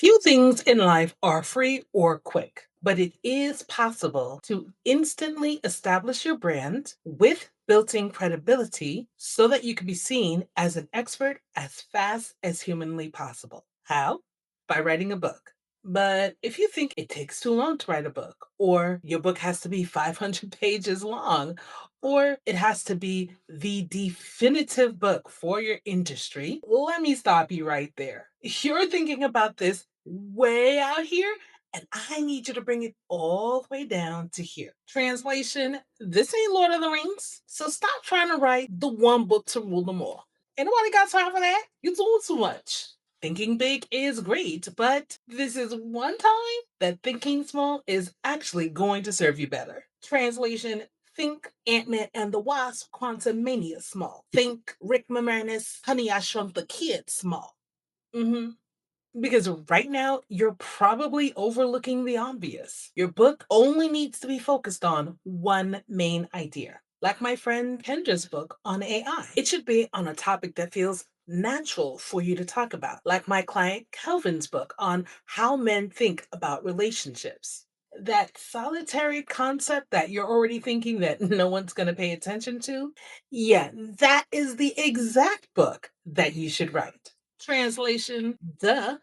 Few things in life are free or quick, but it is possible to instantly establish your brand with built in credibility so that you can be seen as an expert as fast as humanly possible. How? By writing a book. But if you think it takes too long to write a book, or your book has to be 500 pages long, or it has to be the definitive book for your industry, let me stop you right there. You're thinking about this way out here, and I need you to bring it all the way down to here. Translation: this ain't Lord of the Rings, so stop trying to write the one book to rule them all. Ain't nobody got time for that. You're doing too much. Thinking big is great, but this is one time that thinking small is actually going to serve you better. Translation: think Ant-Man and the Wasp Quantumania small. Think Rick Moranis Honey, I Shrunk the Kid small. Mm-hmm. Because right now, you're probably overlooking the obvious. Your book only needs to be focused on one main idea. Like my friend Kendra's book on AI. It should be on a topic that feels natural for you to talk about. Like my client Calvin's book on how men think about relationships. That solitary concept that you're already thinking that no one's going to pay attention to. Yeah, that is the exact book that you should write. Translation: duh.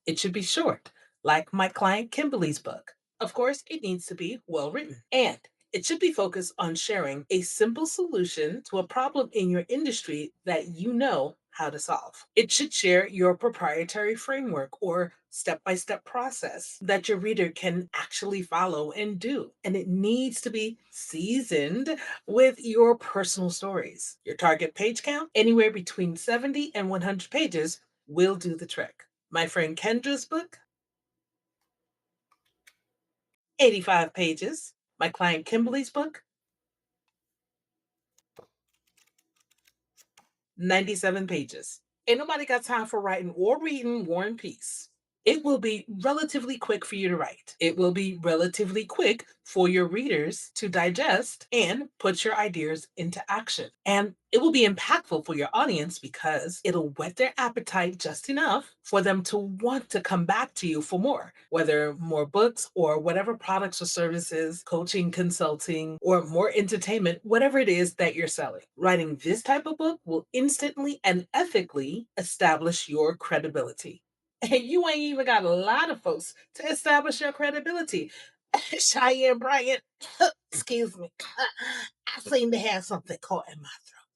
It should be short, like my client Kimberly's book. Of course, it needs to be well written. And it should be focused on sharing a simple solution to a problem in your industry that you know how to solve. It should share your proprietary framework or step by step process that your reader can actually follow and do. And it needs to be seasoned with your personal stories. Your target page count, anywhere between 70 and 100 pages, will do the trick. My friend Kendra's book, 85 pages. My client Kimberly's book, 97 pages. Ain't nobody got time for writing or reading War and Peace. It will be relatively quick for you to write. It will be relatively quick for your readers to digest and put your ideas into action. And it will be impactful for your audience because it'll whet their appetite just enough for them to want to come back to you for more, whether more books or whatever products or services, coaching, consulting, or more entertainment, whatever it is that you're selling. Writing this type of book will instantly and ethically establish your credibility. And you ain't even got a lot of folks to establish your credibility. Cheyenne Bryant, excuse me, I seem to have something caught in my throat.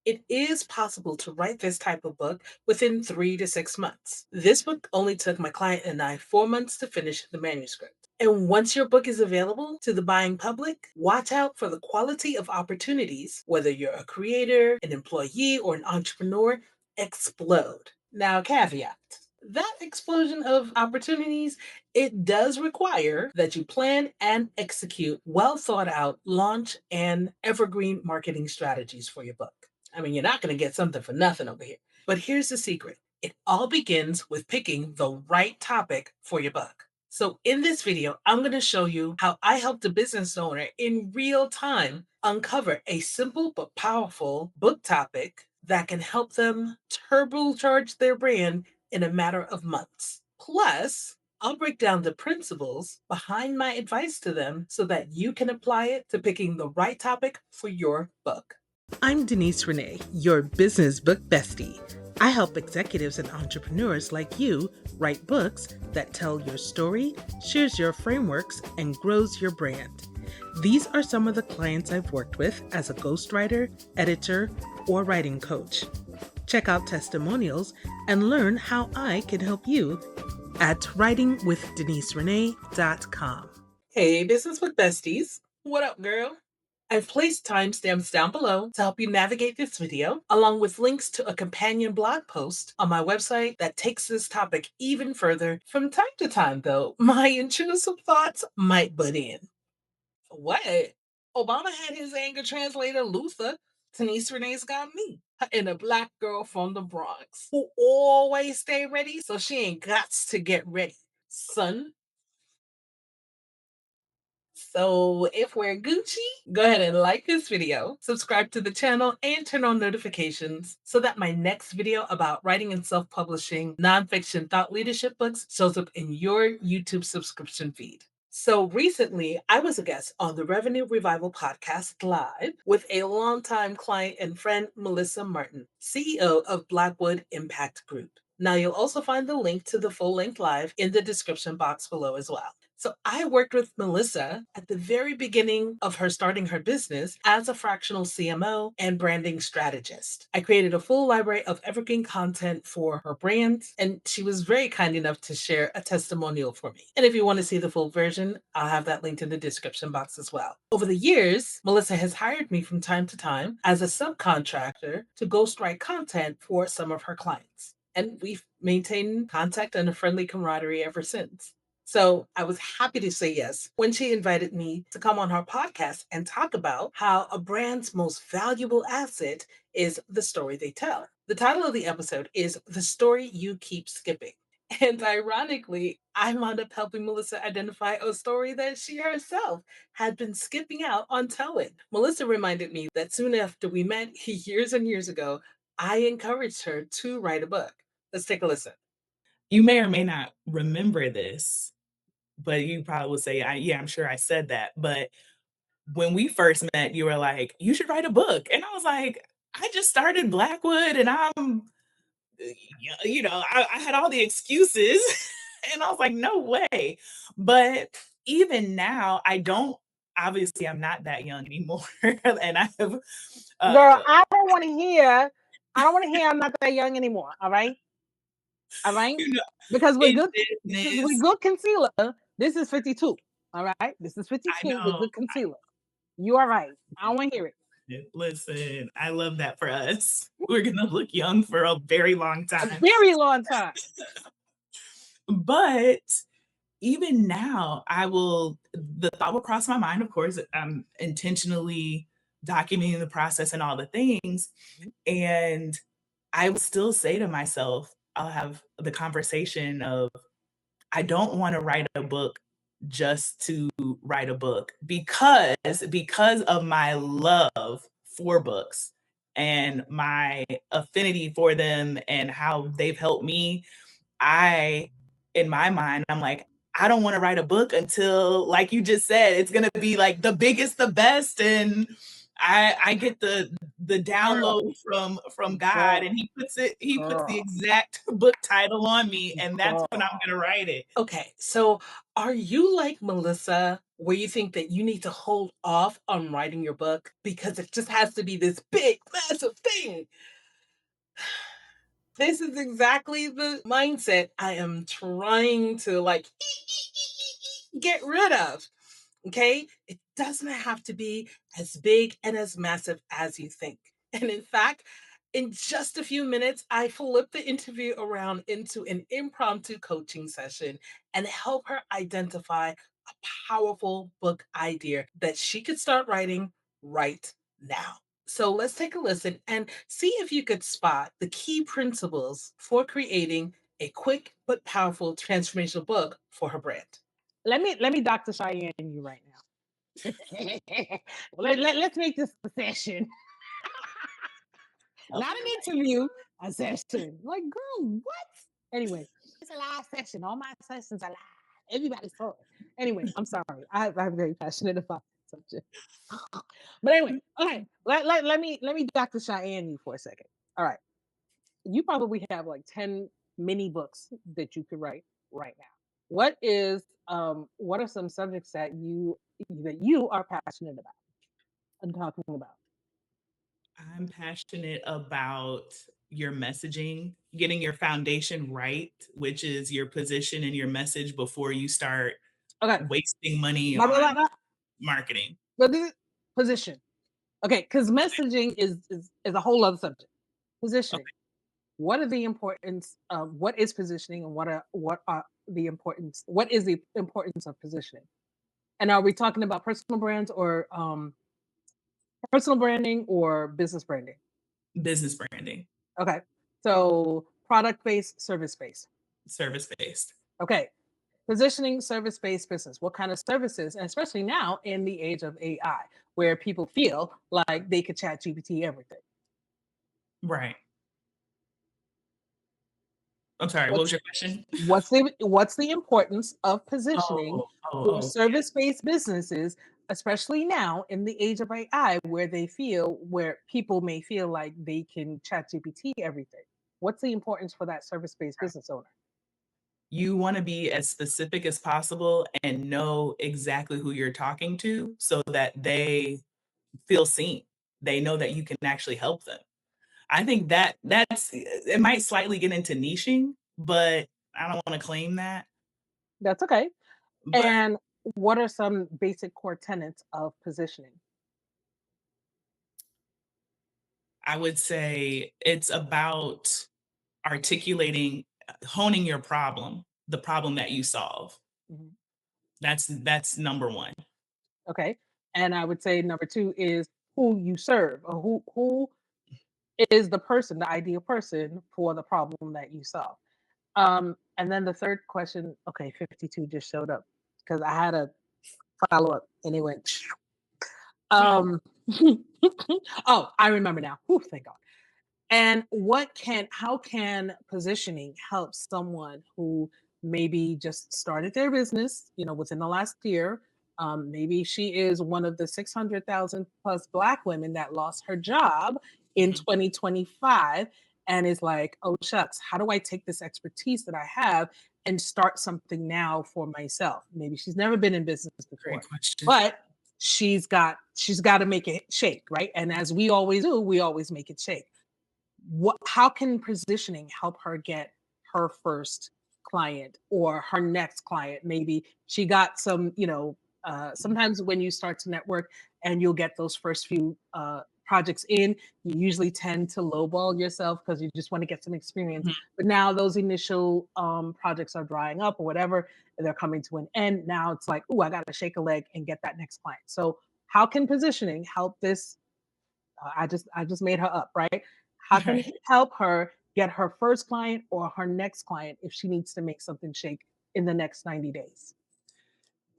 It is possible to write this type of book within 3 to 6 months. This book only took my client and I 4 months to finish the manuscript. And once your book is available to the buying public, watch out for the quality of opportunities, whether you're a creator, an employee, or an entrepreneur, explode. Now, caveat. That explosion of opportunities, it does require that you plan and execute well thought out launch and evergreen marketing strategies for your book. I mean, you're not going to get something for nothing over here. But here's the secret: it all begins with picking the right topic for your book. So, in this video, I'm going to show you how I helped a business owner in real time uncover a simple but powerful book topic that can help them turbocharge their brand in a matter of months. Plus, I'll break down the principles behind my advice to them so that you can apply it to picking the right topic for your book. I'm Denise Renee, your business book bestie. I help executives and entrepreneurs like you write books that tell your story, shares your frameworks, and grows your brand. These are some of the clients I've worked with as a ghostwriter, editor, or writing coach. Check out testimonials and learn how I can help you at writingwithdeniserenee.com. Hey, business book besties. What up, girl? I've placed timestamps down below to help you navigate this video, along with links to a companion blog post on my website that takes this topic even further. From time to time, though, my intrusive thoughts might butt in. What? Obama had his anger translator Luther. Denise Renee's got me. And a black girl from the Bronx who always stay ready, so she ain't got to get ready. Son, So if we're Gucci, go ahead and like this video, subscribe to the channel, and turn on notifications so that my next video about writing and self-publishing nonfiction thought leadership books shows up in your YouTube subscription feed. So recently, I was a guest on the Revenue Revival podcast live with a longtime client and friend, Melissa Martin, CEO of Blackwood Impact Group. Now, you'll also find the link to the full length live in the description box below as well. So, I worked with Melissa at the very beginning of her starting her business as a fractional CMO and branding strategist. I created a full library of evergreen content for her brand, and she was very kind enough to share a testimonial for me. And if you want to see the full version, I'll have that linked in the description box as well. Over the years, Melissa has hired me from time to time as a subcontractor to ghostwrite content for some of her clients. And we've maintained contact and a friendly camaraderie ever since. So I was happy to say yes when she invited me to come on her podcast and talk about how a brand's most valuable asset is the story they tell. The title of the episode is The Story You Keep Skipping. And ironically, I wound up helping Melissa identify a story that she herself had been skipping out on telling. Melissa reminded me that soon after we met years and years ago, I encouraged her to write a book. Let's take a listen. You may or may not remember this, but you probably would say, yeah, I'm sure I said that. But when we first met, you were like, you should write a book. And I was like, I just started Blackwood and I had all the excuses. And I was like, no way. But even now, obviously, I'm not that young anymore. And I have, Girl, I don't want to hear I'm not that young anymore. All right. All right. you know, Because with in good business, concealer, this is 52. All right. This is I 52 with know. good concealer. You are right. I don't want to hear it. Listen, I love that for us. We're gonna look young for a very long A time. very long time. But even now, the thought will cross my mind, of course, I'm intentionally documenting the process and all the things. And I will still say to myself, I'll have the conversation of, I don't want to write a book just to write a book because of my love for books and my affinity for them and how they've helped me. I in my mind, I'm like, I don't want to write a book until, like you just said, it's gonna be like the biggest, the best, and I get the Girl, download from God, girl, and he puts the girl, exact book title on me, and that's when I'm girl. gonna write it. Okay, so are you like Melissa, where you think that you need to hold off on writing your book because it just has to be this big, massive thing? This is exactly the mindset I am trying to like get rid of. Okay? It doesn't have to be as big and as massive as you think. And in fact, in just a few minutes, I flip the interview around into an impromptu coaching session and help her identify a powerful book idea that she could start writing right now. So let's take a listen and see if you could spot the key principles for creating a quick but powerful transformational book for her brand. Let me Dr. Cheyenne you right now. Let's make this a session. Not an interview, a session. Like, girl, what? Anyway, it's a live session. All my sessions are live. Everybody's talking. Anyway, I'm sorry. I'm very passionate about the subject. But anyway, okay. Let me Dr. Cheyenne you for a second. All right. You probably have like 10 mini books that you could write right now. What are some subjects that you are passionate about and talking about? I'm passionate about your messaging, getting your foundation right, which is your position and your message before you start Okay. wasting money Blah, blah, blah, on blah. marketing. But this is position. Okay, because messaging is a whole other subject. Positioning. Okay. What is positioning and what is the importance of positioning? And are we talking about personal branding or business branding? Business branding, Okay. So product based, service based. service based. Okay. Positioning service-based business. What kind of services, and especially now in the age of AI, where people feel like they could chat GPT everything. Right. I'm sorry, what was What's your question? what's the importance of positioning Oh, oh, for oh, yeah. service-based businesses, especially now in the age of AI, where people may feel like they can chat GPT everything. What's the importance for that service-based business owner? You wanna be as specific as possible and know exactly who you're talking to so that they feel seen. They know that you can actually help them. I think that's it might slightly get into niching, but I don't wanna claim that. That's okay. But And what are some basic core tenets of positioning? I would say it's about articulating, honing your problem, the problem that you solve. Mhm. That's number 1. Okay. And I would say number two is who you serve, or who is the person, the ideal person for the problem that you solve. And then the third question, okay, 52 just showed up because I had a follow up and it went. Um, oh, I remember now. Whew, thank God. And how can positioning help someone who maybe just started their business, within the last year? Maybe she is one of the 600,000 plus Black women that lost her job in Mhm. 2025 and is like, oh, shucks, how do I take this expertise that I have and start something now for myself? Maybe she's never been in business Great before, question. but she's got to make it shake, right? And as we always do, we always make it shake. How can positioning help her get her first client or her next client? Maybe she got sometimes when you start to network and you'll get those first few projects in, you usually tend to lowball yourself because you just want to get some experience. Mhm. But now those initial projects are drying up or whatever, and they're coming to an end. Now it's like, oh, I got to shake a leg and get that next client. So how can positioning help this? I just made her up, right? How can it Right. help her get her first client or her next client if she needs to make something shake in the next 90 days?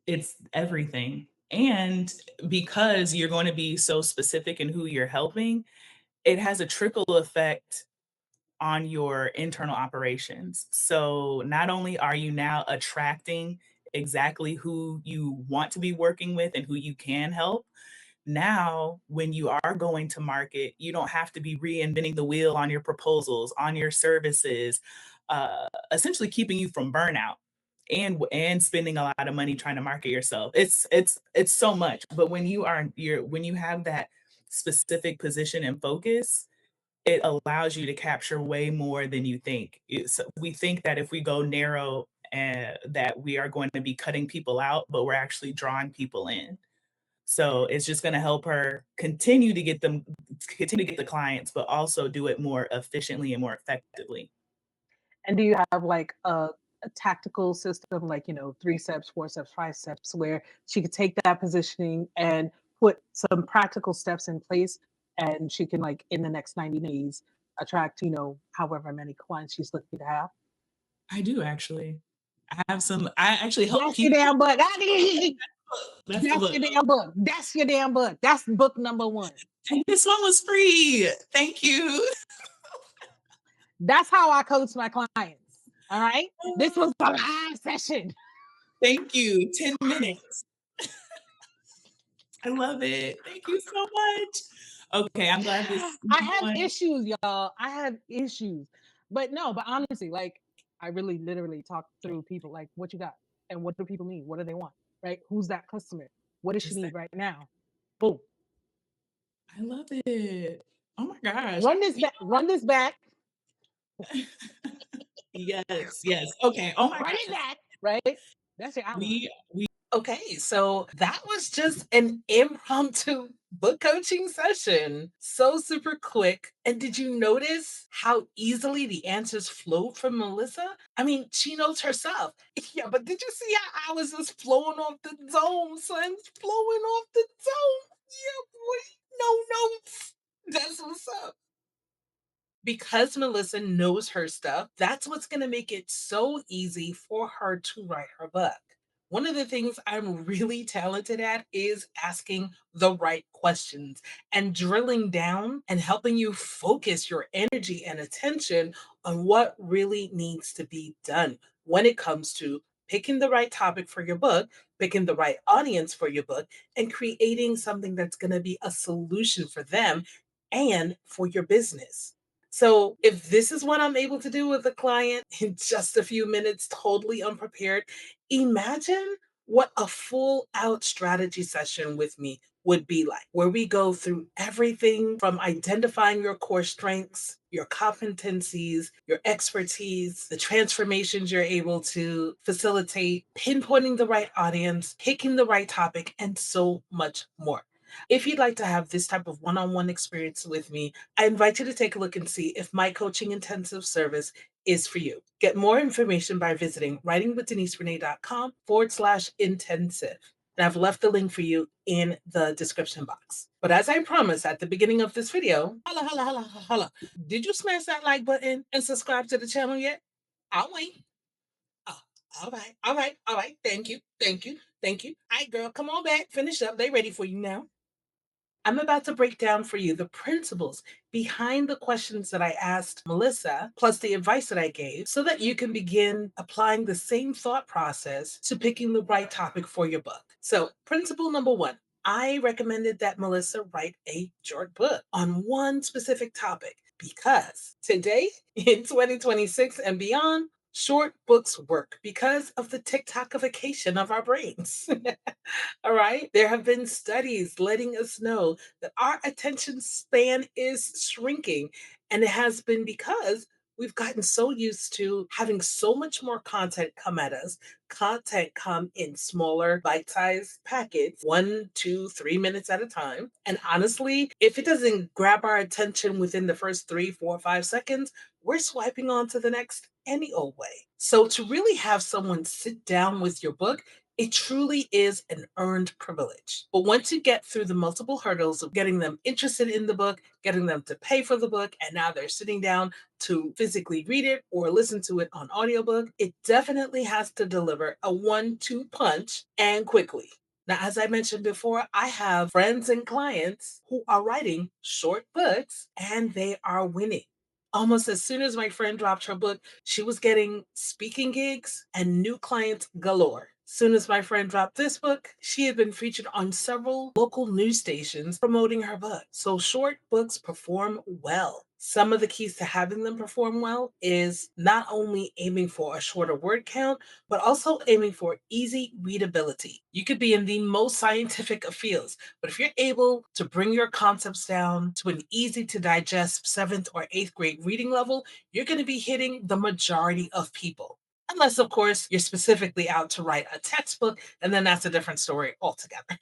It's everything. And because you're going to be so specific in who you're helping, it has a trickle effect on your internal operations. So not only are you now attracting exactly who you want to be working with and who you can help, now when you are going to market, you don't have to be reinventing the wheel on your proposals, on your services, essentially keeping you from burnout and spending a lot of money trying to market yourself. It's so much. But when you have that specific position and focus, it allows you to capture way more than you think. We think that if we go narrow, that we are going to be cutting people out, but we're actually drawing people in. So it's just gonna help her continue to get the clients, but also do it more efficiently and more effectively. And do you have like a tactical system, like, 3 steps, 4 steps, 5 steps, where she could take that positioning and put some practical steps in place and she can, like, in the next 90 days, attract, however many clients she's looking to have? I do actually. I actually help That's your people. damn book. That's the That's book. your damn book. That's your damn book. That's book number one. And this one was free. Thank you. That's how I coach my clients. All right. This was the live session. Thank you. 10 minutes. I love it. Thank you so much. Okay, I'm glad this is I have going. issues, y'all. I have issues. But no, but honestly, like, I really literally talk through people like, what you got? And what do people need? What do they want? Right? Who's that customer? What does she need right now? Boom. I love it. Oh my gosh. Run this back. Run this back. Yes, yes. Okay. Oh my Run it gosh. back. Right? That's your outline. We Okay, so that was just an impromptu book coaching session. So super quick. And did you notice how easily the answers flowed from Melissa? I mean, she knows herself. Yeah, but did you see how I was just flowing off the dome, son? Flowing off the dome. Yeah, boy. No notes. That's what's up. Because Melissa knows her stuff, that's what's going to make it so easy for her to write her book. One of the things I'm really talented at is asking the right questions and drilling down and helping you focus your energy and attention on what really needs to be done when it comes to picking the right topic for your book, picking the right audience for your book, and creating something that's going to be a solution for them and for your business. So, if this is what I'm able to do with a client in just a few minutes, totally unprepared, imagine what a full out strategy session with me would be like, where we go through everything from identifying your core strengths, your competencies, your expertise, the transformations you're able to facilitate, pinpointing the right audience, picking the right topic, and so much more. If you'd like to have this type of one on one experience with me, I invite you to take a look and see if my coaching intensive service is for you. Get more information by visiting writingwithdeniserenee.com/intensive. And I've left the link for you in the description box. But as I promised at the beginning of this video, holla, holla, holla, holla. Did you smash that like button and subscribe to the channel yet? I'll wait. Oh, all right, all right, all right. Thank you, thank you, thank you. All right, girl, come on back. Finish up. They ready for you now. I'm about to break down for you the principles behind the questions that I asked Melissa, plus the advice that I gave, so that you can begin applying the same thought process to picking the right topic for your book. So, principle number one, I recommended that Melissa write a short book on one specific topic because today, in 2026 and beyond, short books work because of the TikTokification of our brains. All right. There have been studies letting us know that our attention span is shrinking. And it has been because we've gotten so used to having so much more content come at us, content come in smaller bite-sized packets, 1, 2, 3 minutes at a time. And honestly, if it doesn't grab our attention within the first 3, 4, 5 seconds, we're swiping on to the next any old way. So to really have someone sit down with your book, it truly is an earned privilege. But once you get through the multiple hurdles of getting them interested in the book, getting them to pay for the book, and now they're sitting down to physically read it or listen to it on audiobook, it definitely has to deliver a 1-2 punch and quickly. Now, as I mentioned before, I have friends and clients who are writing short books and they are winning. Almost as soon as my friend dropped her book, she was getting speaking gigs and new clients galore. Soon as my friend dropped this book, she had been featured on several local news stations promoting her book. So short books perform well. Some of the keys to having them perform well is not only aiming for a shorter word count, but also aiming for easy readability. You could be in the most scientific of fields, but if you're able to bring your concepts down to an easy to digest seventh or eighth grade reading level, you're going to be hitting the majority of people. Unless, of course, you're specifically out to write a textbook, and then that's a different story altogether.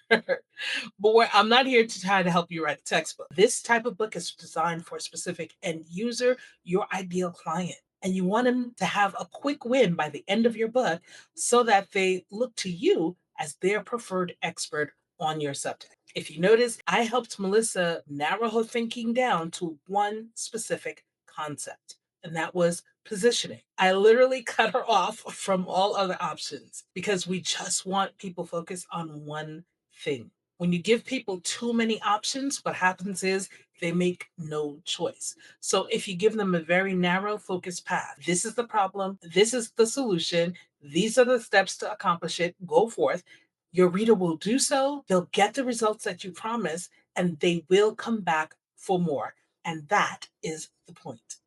I'm not here to try to help you write a textbook. This type of book is designed for a specific end user, your ideal client. And you want them to have a quick win by the end of your book so that they look to you as their preferred expert on your subject. If you notice, I helped Melissa narrow her thinking down to one specific concept, and that was positioning. I literally cut her off from all other options because we just want people focused on one thing. When you give people too many options, what happens is they make no choice. So if you give them a very narrow focused path, this is the problem, this is the solution, these are the steps to accomplish it, go forth. Your reader will do so, they'll get the results that you promise, and they will come back for more. And that is the point.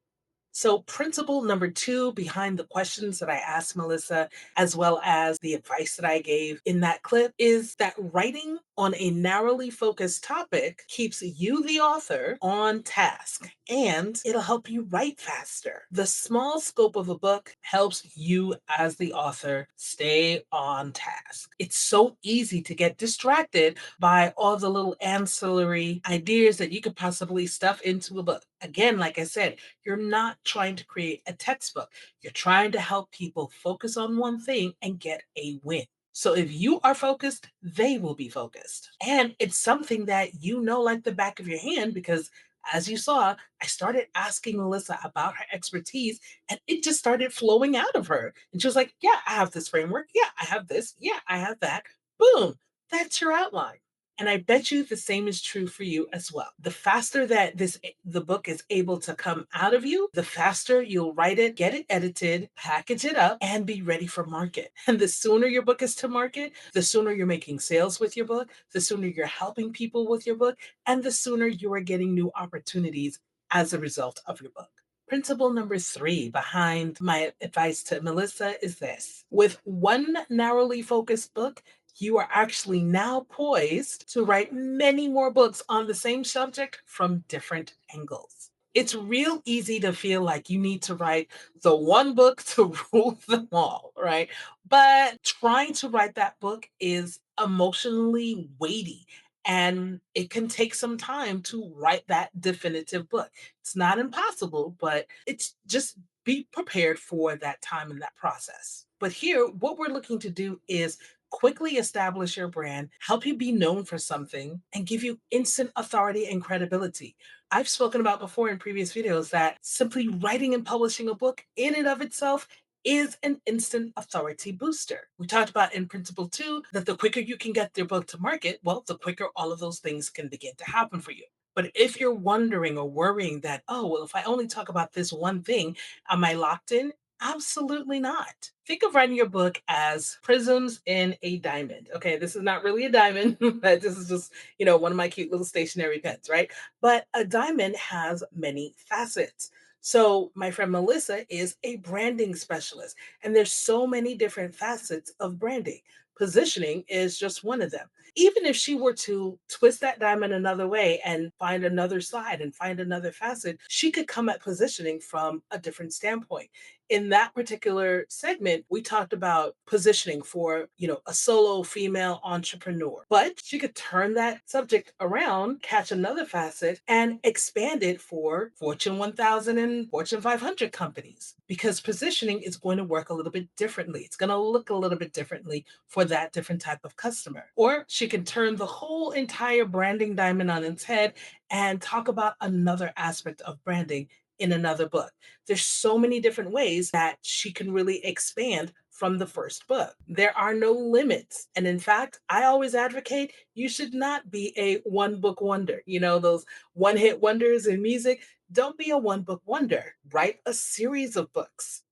So, principle number two behind the questions that I asked Melissa, as well as the advice that I gave in that clip, is that writing on a narrowly focused topic keeps you, the author, on task and it'll help you write faster. The small scope of a book helps you, as the author, stay on task. It's so easy to get distracted by all the little ancillary ideas that you could possibly stuff into a book. Again, like I said, you're not trying to create a textbook. You're trying to help people focus on one thing and get a win. So if you are focused, they will be focused. And it's something that you know like the back of your hand because As you saw, I started asking Melissa about her expertise and it just started flowing out of her. And she was like, yeah, I have this framework. Yeah, I have this. Yeah, I have that. Boom, that's your outline. And I bet you the same is true for you as well. The faster that the book is able to come out of you, the faster you'll write it, get it edited, package it up, and be ready for market. And the sooner your book is to market, the sooner you're making sales with your book, the sooner you're helping people with your book, and the sooner you are getting new opportunities as a result of your book. Principle number 3 behind my advice to Melissa is this: with one narrowly focused book, you are actually now poised to write many more books on the same subject from different angles. It's real easy to feel like you need to write the one book to rule them all, right? But trying to write that book is emotionally weighty and it can take some time to write that definitive book. It's not impossible, but it's just be prepared for that time and that process. But here, what we're looking to do is quickly establish your brand, help you be known for something, and give you instant authority and credibility. I've spoken about before in previous videos that simply writing and publishing a book in and of itself is an instant authority booster. We talked about in Principle 2 that the quicker you can get your book to market, well, the quicker all of those things can begin to happen for you. But if you're wondering or worrying that, oh, well, if I only talk about this one thing, am I locked in? Absolutely not. Think of writing your book as prisms in a diamond. Okay, this is not really a diamond, but this is just, one of my cute little stationary pens, right? But a diamond has many facets. So my friend Melissa is a branding specialist, and there's so many different facets of branding. Positioning is just one of them. Even if she were to twist that diamond another way and find another side and find another facet, she could come at positioning from a different standpoint. In that particular segment, we talked about positioning for, a solo female entrepreneur. But she could turn that subject around, catch another facet, and expand it for Fortune 1000 and Fortune 500 companies. Because positioning is going to work a little bit differently. It's going to look a little bit differently for that different type of customer. Or she can turn the whole entire branding diamond on its head and talk about another aspect of branding in another book. There's so many different ways that she can really expand from the first book. There are no limits. And in fact, I always advocate you should not be a one book wonder. Those one hit wonders in music. Don't be a one book wonder. Write a series of books.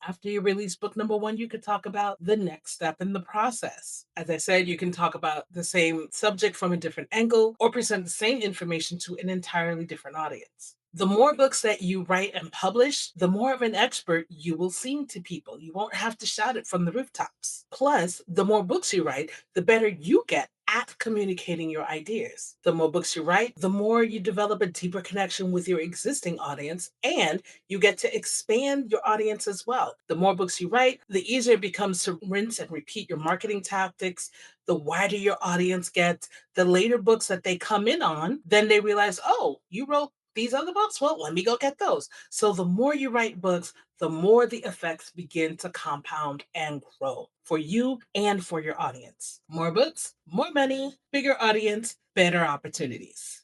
After you release book number 1, you could talk about the next step in the process. As I said, you can talk about the same subject from a different angle or present the same information to an entirely different audience. The more books that you write and publish, the more of an expert you will seem to people. You won't have to shout it from the rooftops. Plus, the more books you write, the better you get at communicating your ideas. The more books you write, the more you develop a deeper connection with your existing audience, and you get to expand your audience as well. The more books you write, the easier it becomes to rinse and repeat your marketing tactics. The wider your audience gets, the later books that they come in on, then they realize, oh, you wrote these other books? Well, let me go get those. So the more you write books, the more the effects begin to compound and grow for you and for your audience. More books, more money, bigger audience, better opportunities.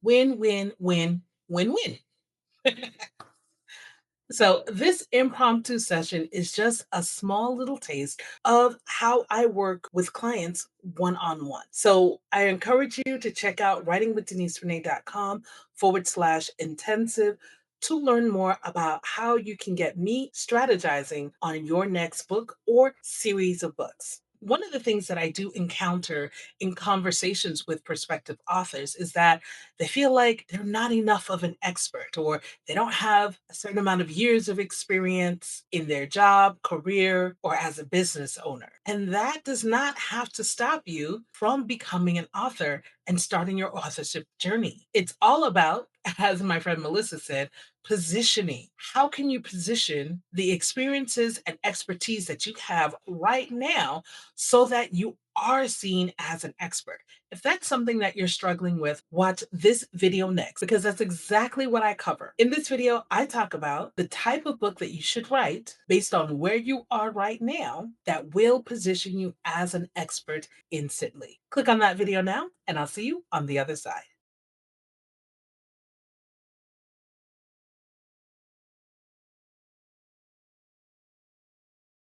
Win, win, win, win, win. So, this impromptu session is just a small little taste of how I work with clients one on one. So, I encourage you to check out writingwithdeniserenee.com/intensive to learn more about how you can get me strategizing on your next book or series of books. One of the things that I do encounter in conversations with prospective authors is that they feel like they're not enough of an expert, or they don't have a certain amount of years of experience in their job, career, or as a business owner. And that does not have to stop you from becoming an author and starting your authorship journey. It's all about, as my friend Melissa said, positioning. How can you position the experiences and expertise that you have right now so that you are seen as an expert? If that's something that you're struggling with, watch this video next, because that's exactly what I cover. In this video, I talk about the type of book that you should write based on where you are right now that will position you as an expert instantly. Click on that video now, and I'll see you on the other side.